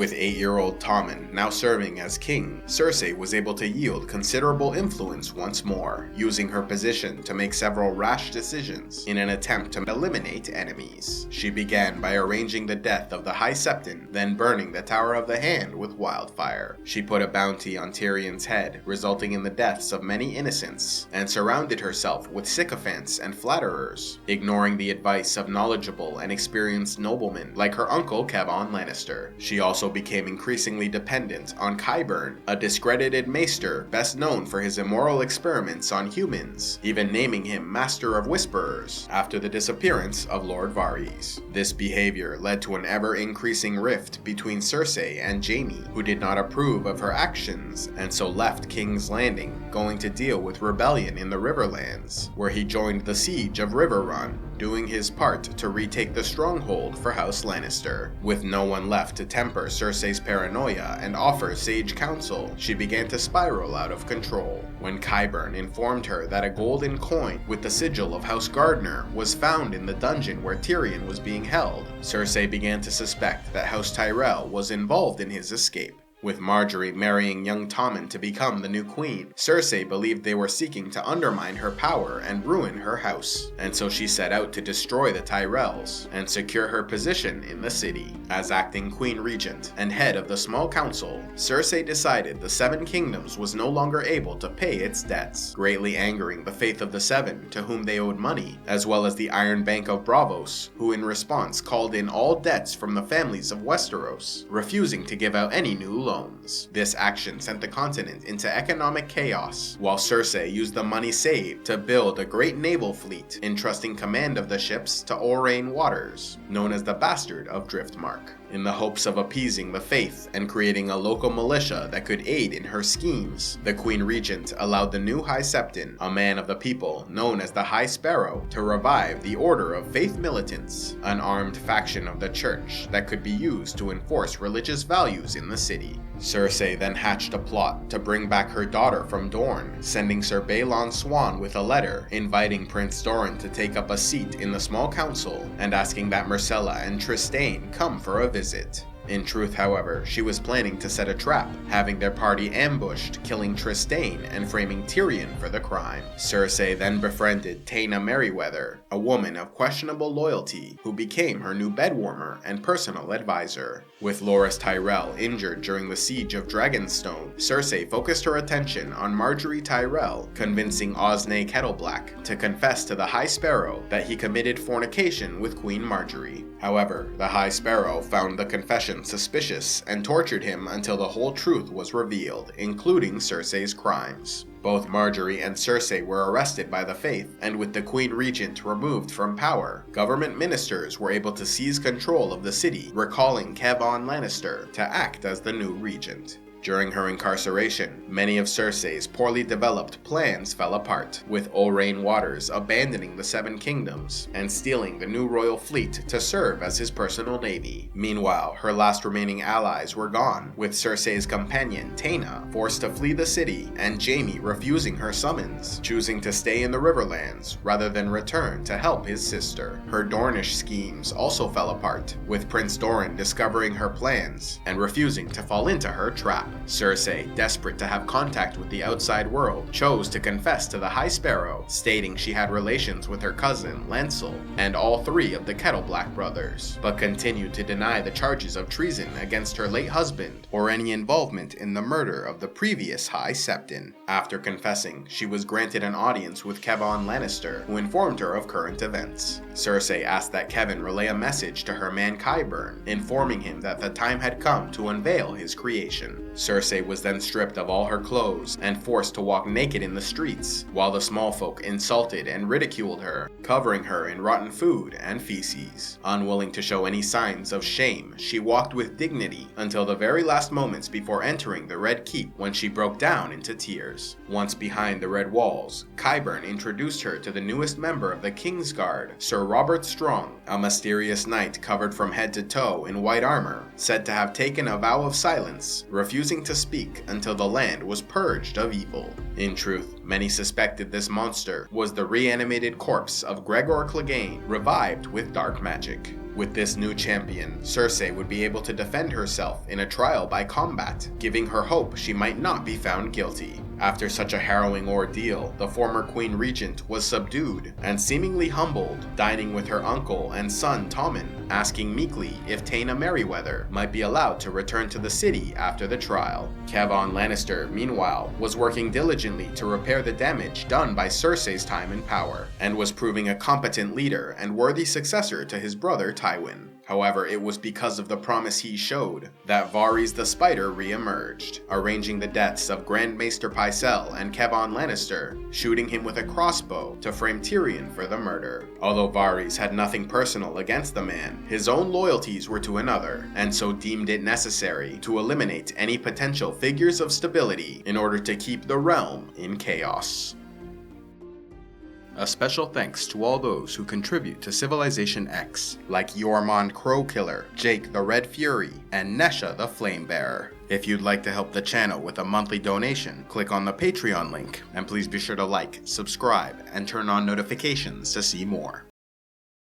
With 8-year-old Tommen now serving as king, Cersei was able to yield considerable influence once more, using her position to make several rash decisions in an attempt to eliminate enemies. She began by arranging the death of the High Septon, then burning the Tower of the Hand with wildfire. She put a bounty on Tyrion's head, resulting in the deaths of many innocents, and surrounded herself with sycophants and flatterers, ignoring the advice of knowledgeable and experienced noblemen like her uncle Kevan Lannister. She also became increasingly dependent on Qyburn, a discredited maester best known for his immoral experiments on humans, even naming him Master of Whisperers after the disappearance of Lord Varys. This behavior led to an ever-increasing rift between Cersei and Jaime, who did not approve of her actions and so left King's Landing, going to deal with rebellion in the Riverlands, where he joined the siege of Riverrun, doing his part to retake the stronghold for House Lannister. With no one left to temper Cersei's paranoia and offer sage counsel, she began to spiral out of control. When Qyburn informed her that a golden coin with the sigil of House Gardner was found in the dungeon where Tyrion was being held, Cersei began to suspect that House Tyrell was involved in his escape. With Margaery marrying young Tommen to become the new queen, Cersei believed they were seeking to undermine her power and ruin her house, and so she set out to destroy the Tyrells and secure her position in the city. As acting queen regent and head of the small council, Cersei decided the Seven Kingdoms was no longer able to pay its debts, greatly angering the Faith of the Seven to whom they owed money, as well as the Iron Bank of Braavos, who in response called in all debts from the families of Westeros, refusing to give out any new loans. This action sent the continent into economic chaos, while Cersei used the money saved to build a great naval fleet, entrusting command of the ships to Aurane Waters, known as the Bastard of Driftmark, in the hopes of appeasing the faith and creating a local militia that could aid in her schemes. The Queen Regent allowed the new High Septon, a man of the people known as the High Sparrow, to revive the Order of Faith Militants, an armed faction of the church that could be used to enforce religious values in the city. Cersei then hatched a plot to bring back her daughter from Dorne, sending Sir Balon Swan with a letter inviting Prince Doran to take up a seat in the small council and asking that Myrcella and Trystane come for a visit. In truth, however, she was planning to set a trap, having their party ambushed, killing Trystane and framing Tyrion for the crime. Cersei then befriended Taena Merryweather, a woman of questionable loyalty, who became her new bedwarmer and personal advisor. With Loras Tyrell injured during the siege of Dragonstone, Cersei focused her attention on Margaery Tyrell, convincing Osnay Kettleblack to confess to the High Sparrow that he committed fornication with Queen Margaery. However, the High Sparrow found the confession suspicious and tortured him until the whole truth was revealed, including Cersei's crimes. Both Margaery and Cersei were arrested by the Faith, and with the Queen Regent removed from power, government ministers were able to seize control of the city, recalling Kevan Lannister to act as the new regent. During her incarceration, many of Cersei's poorly developed plans fell apart, with Aurane Waters abandoning the Seven Kingdoms and stealing the new royal fleet to serve as his personal navy. Meanwhile, her last remaining allies were gone, with Cersei's companion, Taena, forced to flee the city and Jaime refusing her summons, choosing to stay in the Riverlands rather than return to help his sister. Her Dornish schemes also fell apart, with Prince Doran discovering her plans and refusing to fall into her trap. Cersei, desperate to have contact with the outside world, chose to confess to the High Sparrow, stating she had relations with her cousin, Lancel, and all three of the Kettleblack brothers, but continued to deny the charges of treason against her late husband or any involvement in the murder of the previous High Septon. After confessing, she was granted an audience with Kevan Lannister, who informed her of current events. Cersei asked that Kevan relay a message to her man Qyburn, informing him that the time had come to unveil his creation. Cersei was then stripped of all her clothes and forced to walk naked in the streets, while the small folk insulted and ridiculed her, covering her in rotten food and feces. Unwilling to show any signs of shame, she walked with dignity until the very last moments before entering the Red Keep, when she broke down into tears. Once behind the red walls, Qyburn introduced her to the newest member of the Kingsguard, Sir Robert Strong, a mysterious knight covered from head to toe in white armor, said to have taken a vow of silence, refusing to speak until the land was purged of evil. In truth, many suspected this monster was the reanimated corpse of Gregor Clegane, revived with dark magic. With this new champion, Cersei would be able to defend herself in a trial by combat, giving her hope she might not be found guilty. After such a harrowing ordeal, the former Queen Regent was subdued and seemingly humbled, dining with her uncle and son Tommen, asking meekly if Taena Merryweather might be allowed to return to the city after the trial. Kevan Lannister, meanwhile, was working diligently to repair the damage done by Cersei's time in power, and was proving a competent leader and worthy successor to his brother Tywin. However, it was because of the promise he showed that Varys the Spider re-emerged, arranging the deaths of Grand Maester Pycelle and Kevan Lannister, shooting him with a crossbow to frame Tyrion for the murder. Although Varys had nothing personal against the man, his own loyalties were to another, and so deemed it necessary to eliminate any potential figures of stability in order to keep the realm in chaos. A special thanks to all those who contribute to Civilization X, like Yormond Crowkiller, Jake the Red Fury, and Nesha the Flamebearer. If you'd like to help the channel with a monthly donation, click on the Patreon link, and please be sure to like, subscribe, and turn on notifications to see more.